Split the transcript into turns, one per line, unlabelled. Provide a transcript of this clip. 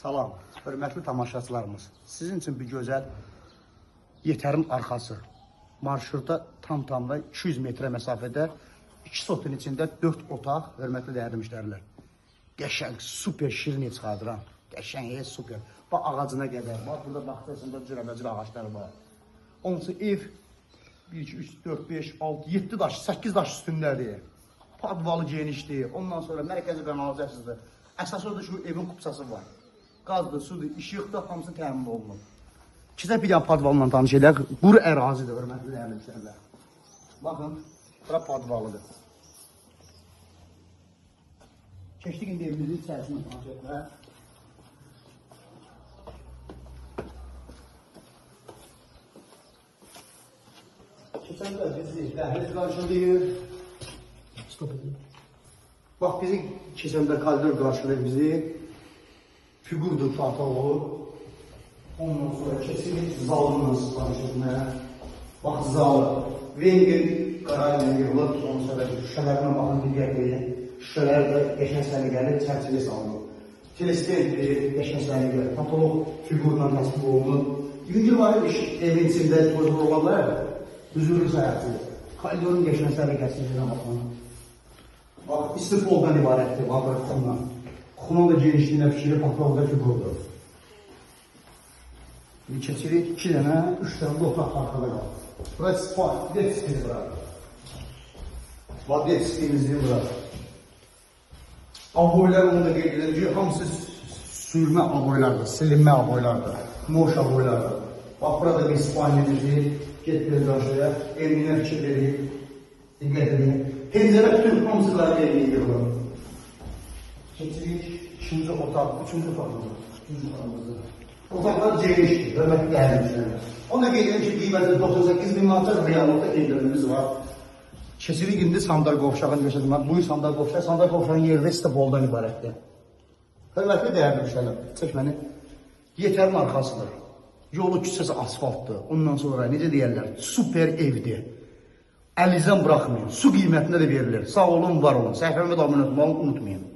Salam, hörmətli tamaşaçılarımız. Sizin üçün bir gözəl Yetərin arxası. Marşrutda tam-tamda 200 metrə məsafədə 2 sotun içində 4 otaq, hörmətli dəyərli müştərilər. Qəşəng, super şirin ev çıxardıram. Qəşəng, super. Bax ağacına qədər. Bax burada baxdığınızda cürəbəcür ağacları var. Onsa ev 1, 2, 3, 4, 5, 6, 7 daş, 8 daş üstündədir. Padvalı genişdir. Ondan sonra mərkəzi kanalizasıdır. Əsas odur ki, evin kupsası var. Qazdır, sudur, işıqdır, hamısı təmin olunur. Sizə bir yan padvalıla tanış edək. Quru ərazidir, hörmətli dəyərli müştərilər. Baxın, bura padvalıdır. Keçdik indi evimizin içərisini tanış etmək. Keçəndə bizi dəhliz qarşılayır. Stop edin. Bax, bizi keçəndə koridor qarşılayır bizi. Figurdur pantolu. Ondan sonra kesilir zalından sipariş etməyə. Bax, zal. Venger qarayla yığılır. Ondan sonra şüşələrine baxın, diqqətli. Şüşələr də qəşəng səliqəli çərçivə salınır. Teleskop qəşəng səliqəli. Patolog figurla təsbih olunur. Yüngül var evin içində toz olanlar hüzurlu səyahəti. Koridorun qəşəng səliqəsindən baxın. Bax, istifoldan ibarətdir, vabrıqdan. Xunun da genişliyinə fikri patologda figurdur. Bir keçirik, 2 dənə, 3 dənə də otaq arxada qalır. Burası det stili bura. Bax, det stilimizdir bura. Aboylar onu da qeyd edilir ki, hamısı sürmə aboylardır, silinmə aboylardır, moş aboylardır. Bax, burada bir spanyelidir, getdir qarşıya, evinə fikir verir, diqqət edin. Pəncərə bütün hamısı qarşı evinə yığılır. Keçirik, 2-ci otaq, 3-cü otaqımızdır. Otaqlar genişdir, hörmətli dəyərli müştərilər. Ona qeyd edir ki, qiyməti 98 bin manat reallıqda evlərimiz var. Keçirik indi sandal qovşağını göstərdim. Bu sandal qovşağın yeri də stepoldan ibarətdir. Hörmətli dəyərli müştərilər, çək məni. Yetərin arxasıdır. Yolu küçəsi asfaltdır. Ondan sonra necə deyərlər, super evdir. Əlinizdən buraxmayın. Su qiymətində də verilir. Sağ olun, var olun. Səhifəmə də abunə olmayı unutmayın.